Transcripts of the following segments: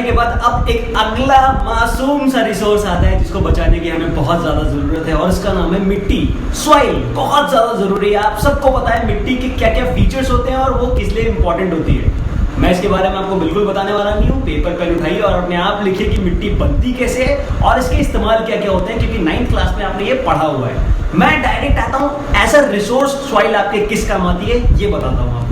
के बाद अब एक अगला मासूम सा रिसोर्स आता है जिसको बचाने की हमें बहुत ज्यादा जरूरत है, और इसका नाम है मिट्टी। सॉइल बहुत ज्यादा जरूरी है। आप सबको पता है मिट्टी के क्या क्या फीचर्स होते हैं और वो किस लिए इंपॉर्टेंट होती है। मैं इसके बारे में आपको बिल्कुल बताने वाला नहीं हूँ। पेपर पेन उठाइए और अपने आप लिखिए कि मिट्टी बनती कैसे है और इसके इस्तेमाल क्या क्या होते हैं, क्योंकि 9th क्लास में आपने ये पढ़ा हुआ है। मैं डायरेक्ट आता हूँ, ऐसा रिसोर्स सॉइल आपके किस काम आती है ये बताता हूँ आपको।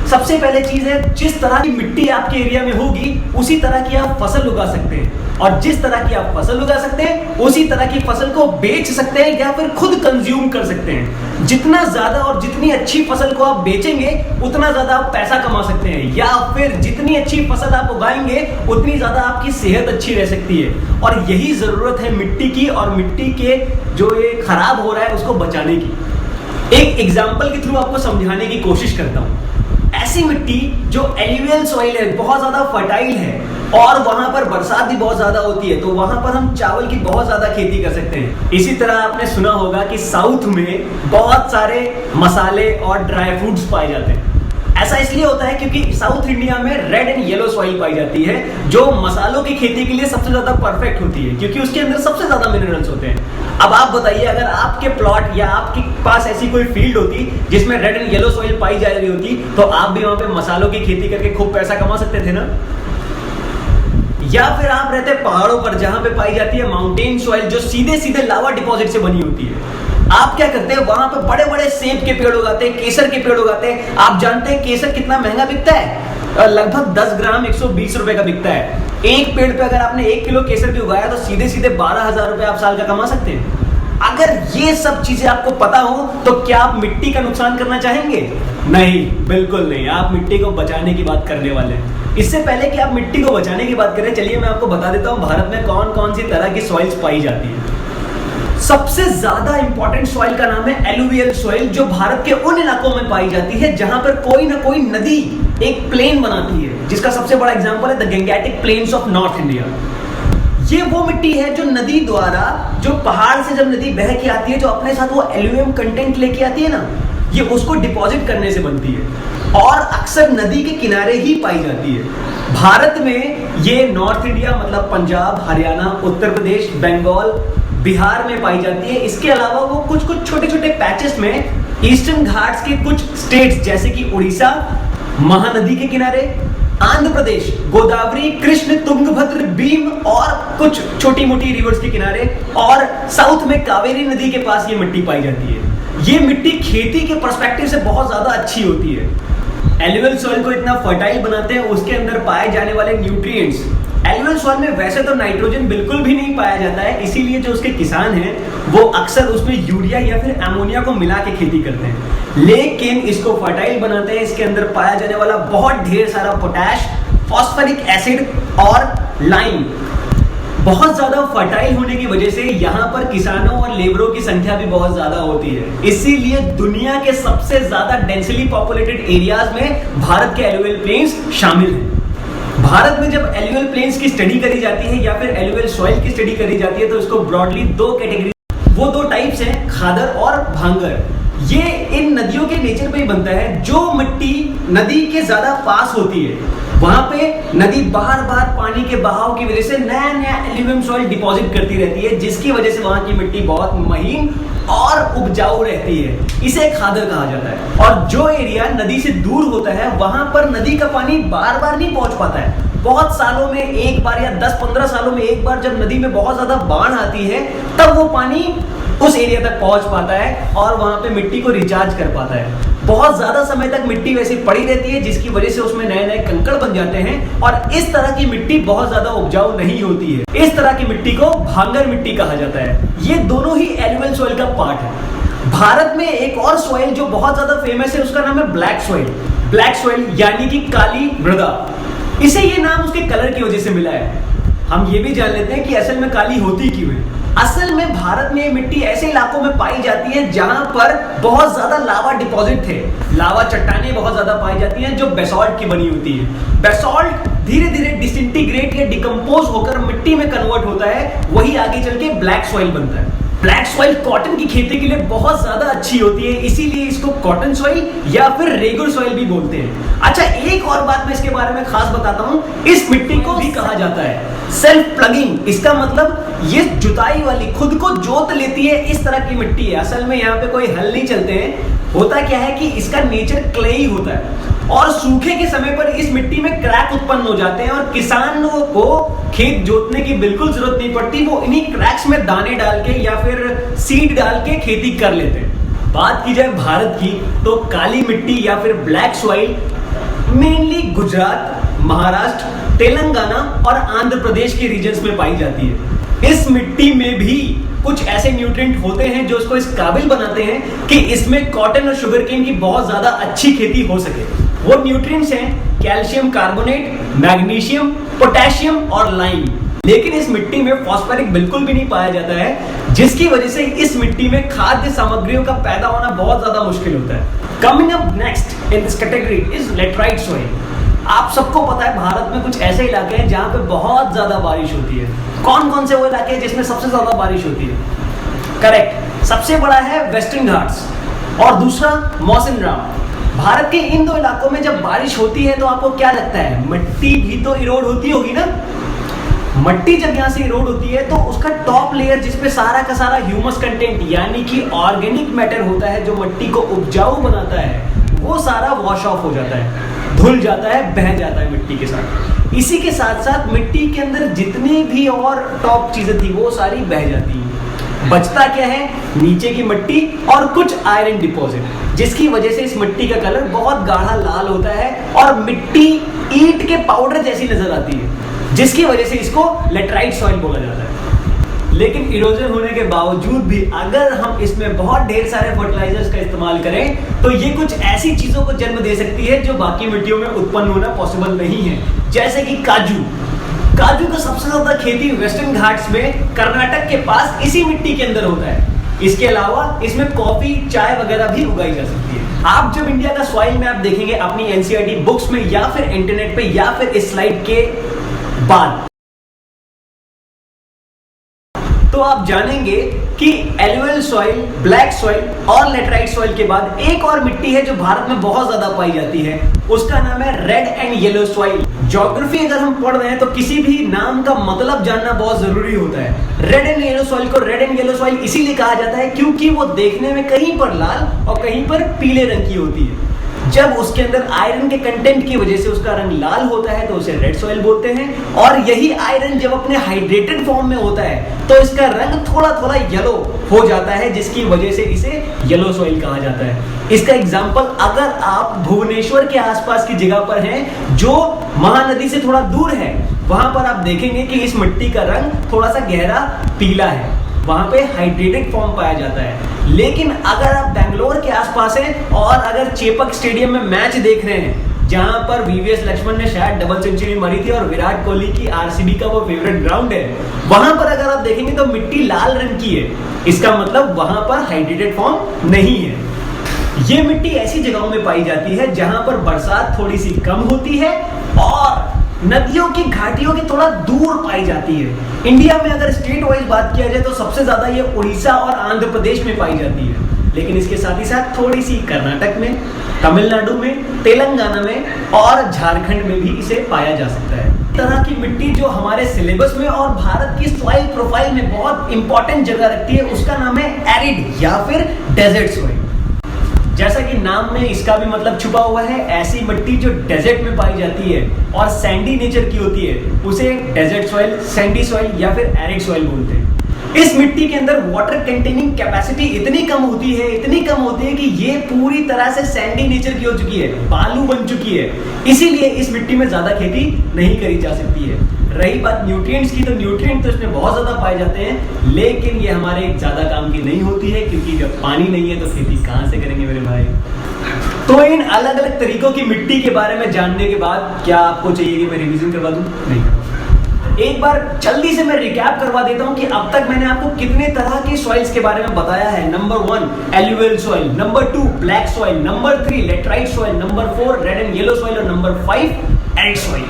सबसे पहले चीज है, जिस तरह की मिट्टी आपके एरिया में होगी उसी तरह की आप फसल उगा सकते हैं, और जिस तरह की आप फसल उगा सकते हैं उसी तरह की फसल को बेच सकते हैं या फिर खुद कंज्यूम कर सकते हैं। जितना ज्यादा और जितनी अच्छी फसल को आप बेचेंगे उतना ज्यादा आप पैसा कमा सकते हैं, या फिर जितनी अच्छी फसल आप उगाएंगे उतनी ज्यादा आपकी सेहत अच्छी रह सकती है। और यही जरूरत है मिट्टी की, और मिट्टी के जो ये खराब हो रहा है उसको बचाने की। एक एग्जाम्पल के थ्रू आपको समझाने की कोशिश करता हूं। ऐसी मिट्टी जो एलुवियल सॉइल है, बहुत ज्यादा फर्टाइल है और वहां पर बरसात भी बहुत ज्यादा होती है, तो वहां पर हम चावल की बहुत ज्यादा खेती कर सकते हैं। इसी तरह आपने सुना होगा कि साउथ में बहुत सारे मसाले और ड्राई फ्रूट्स पाए जाते हैं। ऐसा इसलिए होता है क्योंकि साउथ इंडिया में रेड एंड येलो सॉइल पाई जाती है, जो मसालों की खेती के लिए सबसे ज्यादा परफेक्ट होती है, क्योंकि उसके अंदर सबसे ज्यादा मिनरल्स होते हैं। अब आप बताइए, अगर आपके प्लॉट या आपके पास ऐसी कोई फील्ड होती जिसमें रेड एंड येलो सॉइल पाई जा रही होती, तो आप भी वहां पे मसालों की खेती करके खूब पैसा कमा सकते थे ना। या फिर आप रहते पहाड़ों पर जहां पे पाई जाती है माउंटेन सॉइल, जो सीधे सीधे लावा डिपॉजिट से बनी होती है। आप क्या करते हैं, वहां पे बड़े बड़े सेब के पेड़ उगाते हैं, केसर के पेड़ उगाते हैं। आप जानते हैं केसर कितना महंगा बिकता है? लगभग 10 ग्राम 120 रुपए का बिकता है। एक पेड़ पे अगर आपने 1 किलो केसर भी उगाया तो सीधे सीधे 12,000 रुपए आप साल का कमा सकते हैं। अगर ये सब चीजें आपको पता हो तो क्या आप मिट्टी का नुकसान करना चाहेंगे? नहीं, बिल्कुल नहीं। आप मिट्टी को बचाने की बात करने वाले हैं। इससे पहले कि आप मिट्टी को बचाने की बात करें, चलिए मैं आपको बता देता हूं भारत में कौन कौन सी तरह की सॉइल्स पाई जाती है। सबसे ज्यादा इंपॉर्टेंट सॉइल का नाम है एलुवियल सॉइल, जो भारत के उन इलाकों में पाई जाती है जहां पर कोई ना कोई नदी एक प्लेन बनाती है, जिसका सबसे बड़ा एग्जांपल है the Gangetic planes of north India. ये वो मिट्टी है जो नदी द्वारा, जो पहाड़ से जब नदी बह के आती है, जो अपने साथ वो एल्यूमिनियम कंटेंट लेके आती है ना, ये उसको डिपॉजिट करने से बनती है और अक्सर नदी के किनारे ही पाई जाती है। भारत में ये नॉर्थ इंडिया मतलब पंजाब, हरियाणा, उत्तर प्रदेश, बंगाल, बिहार में पाई जाती है। इसके अलावा वो कुछ कुछ छोटे छोटे पैचेस में ईस्टर्न घाट्स के कुछ स्टेट्स जैसे कि उड़ीसा, महानदी के किनारे, आंध्र प्रदेश, गोदावरी, कृष्ण, तुंगभद्र, भीम और कुछ छोटी मोटी रिवर्स के किनारे, और साउथ में कावेरी नदी के पास ये मिट्टी पाई जाती है। ये मिट्टी खेती के पर्सपेक्टिव से बहुत ज्यादा अच्छी होती है। एलुवियल सॉइल को इतना फर्टाइल बनाते हैं उसके अंदर पाए जाने वाले न्यूट्रिएंट्स। एलुवियल सॉइल में वैसे तो नाइट्रोजन बिल्कुल भी नहीं पाया जाता है, इसीलिए जो उसके किसान हैं वो अक्सर उसमें यूरिया या फिर अमोनिया को मिला के खेती करते हैं, लेकिन इसको फर्टाइल बनाते हैं। इसके अंदर पाया जाने वाला बहुत ढेर सारा पोटैश, फॉस्फोरिक एसिड और लाइम बहुत ज्यादा फर्टाइल होने की वजह से यहाँ पर किसानों और लेबरों की संख्या भी बहुत ज्यादा होती है। इसीलिए दुनिया के सबसे ज्यादा डेंसली पॉपुलेटेड एरियाज में भारत के एलुवियल प्लेन्स शामिल हैं। भारत में जब एलुवियल प्लेन्स की स्टडी करी जाती है या फिर एलुवियल सॉइल की स्टडी करी जाती है तो इसको ब्रॉडली दो कैटेगरी, वो दो टाइप्स हैं, खादर और भांगर। ये इन नदियों के नेचर पे ही बनता है। जो मिट्टी नदी के ज्यादा पास होती है वहां पे नदी बार बार पानी के बहाव की वजह से नया नया एल्यूमिनियम सॉइल डिपॉजिट करती रहती है, जिसकी वजह से वहां की मिट्टी बहुत महीन और उपजाऊ रहती है। इसे खादर कहा जाता है। और जो एरिया नदी से दूर होता है वहां पर नदी का पानी बार बार नहीं पहुंच पाता है। बहुत सालों में एक बार या 10-15 सालों में एक बार जब नदी में बहुत ज्यादा बाढ़ आती है तब वो पानी उस एरिया तक पहुंच पाता है और वहां पे मिट्टी को रिचार्ज कर पाता है। बहुत ज्यादा समय तक मिट्टी वैसे पड़ी रहती है, जिसकी वजह से उसमें नए नए कंकड़ बन जाते हैं और इस तरह की मिट्टी बहुत ज्यादा उपजाऊ नहीं होती है। इस तरह की मिट्टी को भांगर मिट्टी कहा जाता है। ये दोनों ही एलुवियल सॉइल का पार्ट है। भारत में एक और सॉइल जो बहुत ज्यादा फेमस है उसका नाम है ब्लैक सॉइल। ब्लैक सॉइल यानी कि काली मृदा। इसे ये नाम उसके कलर की वजह से मिला है। हम ये भी जान लेते हैं कि असल में काली होती क्यों है। असल में भारत में मिट्टी ऐसे इलाकों में पाई जाती है जहां पर बहुत ज्यादा लावा डिपॉजिट थे। लावा चट्टानें बहुत ज्यादा पाई जाती हैं जो बेसॉल्ट की बनी होती है। बेसॉल्ट धीरे धीरे डिसइंटीग्रेट या डिकम्पोज होकर मिट्टी में कन्वर्ट होता है, वही आगे चल के ब्लैक सॉइल बनता है। ब्लैक सॉइल कॉटन की खेती के लिए बहुत ज्यादा अच्छी होती है, इसीलिए इसको कॉटन सॉइल या फिर रेगुलर सॉइल भी बोलते हैं। अच्छा, एक और बात मैं इसके बारे में खास बताता हूँ, इस मिट्टी को भी कहा जाता है सेल्फ प्लगिंग। इसका मतलब ये जुताई वाली, खुद को जोत लेती है, इस तरह की मिट्टी है। असल में यहाँ पे कोई हल नहीं चलते हैं। होता क्या है कि इसका नेचर क्लेई होता है और सूखे के समय पर इस मिट्टी में क्रैक उत्पन्न हो जाते हैं और किसानों को खेत जोतने की बिल्कुल जरूरत नहीं पड़ती। वो इन्हीं क्रैक्स में दाने डाल के या फिर सीड डाल के खेती कर लेते हैं। बात की जाए भारत की, तो काली मिट्टी या फिर black soil mainly Gujarat, Maharashtra, Telangana और आंध्र प्रदेश के रीजन्स में पाई जाती है। इस मिट्टी में भी कुछ ऐसे न्यूट्रिएंट होते हैं जो इसको इस काबिल बनाते हैं कि इसमें कॉटन और शुगर केन की बहुत ज्यादा अच्छी खेती हो सके। वो न्यूट्रिएंट्स हैं कैल्शियम कार्बोनेट, मैग्नीशियम, पोटेशियम और लाइम। लेकिन इस मिट्टी में फॉस्फोरिक बिल्कुल भी नहीं पाया जाता है, जिसकी वजह से इस मिट्टी में खाद्य सामग्रियों का पैदा होना बहुत ज्यादा मुश्किल होता है। Coming up next in this category is laterite soil. आप सबको पता है भारत में कुछ ऐसे इलाके हैं जहां पे बहुत ज्यादा बारिश होती है। कौन कौन से वो इलाके हैं जिसमें सबसे ज्यादा बारिश होती है? करेक्ट, सबसे बड़ा है वेस्टर्न घाट्स और दूसरा मौसिनराम। भारत के इन दो इलाकों में जब बारिश होती है तो आपको क्या लगता है, मिट्टी भी तो इरोड होती होगी ना। मिट्टी जब यहाँ से इरोड होती है तो उसका टॉप लेयर जिसपे सारा का सारा ह्यूमस कंटेंट यानी कि ऑर्गेनिक मैटर होता है जो मिट्टी को उपजाऊ बनाता है, वो सारा वॉश ऑफ हो जाता है, धुल जाता है, बह जाता है मिट्टी के साथ। इसी के साथ साथ मिट्टी के अंदर जितनी भी और टॉप चीजें थी वो सारी बह जाती हैं। बचता क्या है, नीचे की मिट्टी और कुछ आयरन डिपॉजिट, जिसकी वजह से इस मिट्टी का कलर बहुत गाढ़ा लाल होता है और मिट्टी ईंट के पाउडर जैसी नजर आती है, जिसकी वजह से इसको लेटराइट सॉइल बोला जाता है। लेकिन इरोजन होने के बावजूद भी अगर हम इसमें बहुत ढेर सारे फर्टिलाइजर्स का इस्तेमाल करें तो ये कुछ ऐसी चीजों को जन्म दे सकती है जो बाकी मिट्टियों में उत्पन्न होना पॉसिबल नहीं है, जैसे कि काजू। काजू का सबसे ज्यादा खेती वेस्टर्न घाट्स में कर्नाटक के पास इसी मिट्टी के अंदर होता है। इसके अलावा इसमें कॉफी, चाय वगैरह भी उगाई जा सकती है। आप जब इंडिया का सॉइल मैप देखेंगे अपनी एनसीईआरटी बुक्स में या फिर इंटरनेट पे या फिर इस स्लाइड के बाद, तो आप जानेंगे कि एलुवियल सॉइल, ब्लैक सॉइल और लेटराइट सॉइल के बाद एक और मिट्टी है जो भारत में बहुत ज्यादा पाई जाती है, उसका नाम है red and yellow soil. Geography अगर हम पढ़ रहे हैं तो किसी भी नाम का मतलब जानना बहुत जरूरी होता है। रेड एंड येलो सॉइल को रेड एंड येलो सॉइल इसीलिए कहा जाता है क्योंकि वो देखने में कहीं पर लाल और कहीं पर पीले रंग की होती है। जब उसके अंदर आयरन के कंटेंट की वजह से उसका रंग लाल होता है तो उसे रेड सॉइल बोलते हैं, और यही आयरन जब अपने हाइड्रेटेड फॉर्म में होता है तो इसका रंग थोड़ा थोड़ा येलो हो जाता है, जिसकी वजह से इसे येलो सॉइल कहा जाता है। इसका एग्जांपल, अगर आप भुवनेश्वर के आसपास की जगह पर हैं जो महानदी से थोड़ा दूर है, वहां पर आप देखेंगे कि इस मिट्टी का रंग थोड़ा सा गहरा पीला है, वहां पे हाइड्रेटेड फॉर्म पाया जाता है। लेकिन अगर आप बेंगलोर के आसपास हैं और अगर चेपक स्टेडियम में मैच देख रहे हैं जहां पर वीवीएस लक्ष्मण ने शायद डबल सेंचुरी मारी थी और विराट कोहली की आरसीबी का वो फेवरेट ग्राउंड है, वहां पर अगर आप देखेंगे तो मिट्टी लाल रंग की है। इसका मतलब वहां पर हाइड्रेटेड फॉर्म नहीं है। ये मिट्टी ऐसी जगहों में पाई जाती है जहां पर बरसात थोड़ी सी कम होती है और नदियों की घाटियों के थोड़ा दूर पाई जाती है। इंडिया में अगर स्टेट वाइज बात किया जाए तो सबसे ज्यादा ये उड़ीसा और आंध्र प्रदेश में पाई जाती है, लेकिन इसके साथ ही साथ थोड़ी सी कर्नाटक में, तमिलनाडु में, तेलंगाना में और झारखंड में भी इसे पाया जा सकता है। इस तरह की मिट्टी जो हमारे सिलेबस में और भारत की सॉइल प्रोफाइल में बहुत इंपॉर्टेंट जगह रखती है, उसका नाम है एरिड या फिर डेजर्ट सॉइल। जैसा कि नाम में इसका भी मतलब छुपा हुआ है, ऐसी मिट्टी जो डेजर्ट में पाई जाती है और सैंडी नेचर की होती है उसे डेजर्ट सॉइल, सैंडी सॉइल या फिर एरिड सॉइल बोलते हैं। इस मिट्टी के अंदर वाटर कंटेनिंग कैपेसिटी इतनी कम होती है कि ये पूरी तरह से सैंडी नेचर की हो चुकी है, बालू बन चुकी है। इसीलिए इस मिट्टी में ज्यादा खेती नहीं करी जा सकती है। रही बात न्यूट्रिएंट्स की, तो न्यूट्रिएंट तो इसमें बहुत ज्यादा पाए जाते हैं, लेकिन ये हमारे ज्यादा काम की नहीं होती है क्योंकि जब पानी नहीं है तो खेती कहाँ से करेंगे मेरे भाई। तो इन अलग अलग तरीकों की मिट्टी के बारे में जानने के बाद क्या आपको चाहिए कि मैं रिवीजन करवा दूं? नहीं। एक बार जल्दी से मैं रिकैप करवा देता हूं कि अब तक मैंने आपको कितने तरह के सॉइल्स के बारे में बताया है। Number 1 alluvial soil, number 2 black soil, number 3 laterite soil, number 4 red and yellow soil और नंबर 5 एरिड सॉइल।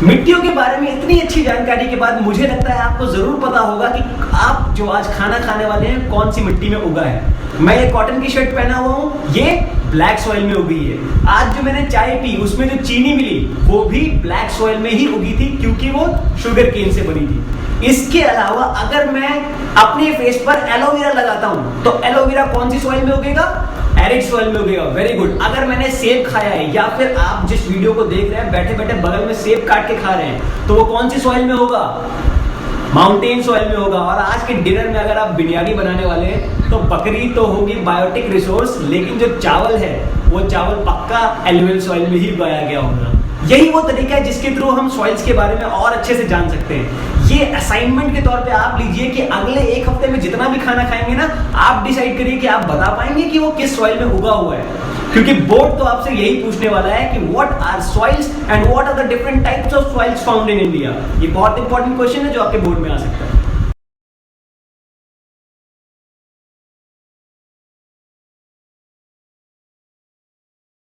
मिट्टियों के बारे में इतनी अच्छी जानकारी के बाद मुझे लगता है आपको जरूर पता होगा कि आप जो आज खाना खाने वाले हैं कौन सी मिट्टी में उगा है। मैं ये कॉटन की शर्ट पहना हुआ हूँ, ये ब्लैक सॉइल में उगी है। आज जो मैंने चाय पी उसमें जो चीनी मिली वो भी ब्लैक सॉइल में ही उगी थी, क्योंकि वो शुगर केन से बनी थी। इसके अलावा अगर मैं अपने फेस पर एलोवेरा लगाता हूं तो एलोवेरा कौन सी सॉइल में उगेगा? एरिड सॉइल में उगेगा। Very good. अगर मैंने सेब खाया है या फिर आप जिस वीडियो को देख रहे हैं बैठे बैठे बगल में सेब काट के खा रहे हैं तो वो कौन सी सॉइल में होगा? माउंटेन सॉइल में होगा। और आज के डिनर में अगर आप बिरयानी बनाने वाले हैं तो बकरी तो होगी बायोटिक रिसोर्स, लेकिन जो चावल है वो चावल पक्का एलुवियल सॉइल में ही उगाया गया होगा। यही वो तरीका है जिसके थ्रू हम सॉइल्स के बारे में और अच्छे से जान सकते हैं। ये असाइनमेंट के तौर पे आप लीजिए कि अगले एक हफ्ते में जितना भी खाना खाएंगे ना, आप डिसाइड करिए कि आप बता पाएंगे कि वो किस सॉइल में उगा हुआ है, क्योंकि बोर्ड तो आपसे यही पूछने वाला है कि what are soils and what are the different types of soils found in India. ये बहुत इंपॉर्टेंट क्वेश्चन है जो आपके बोर्ड में आ सकता है।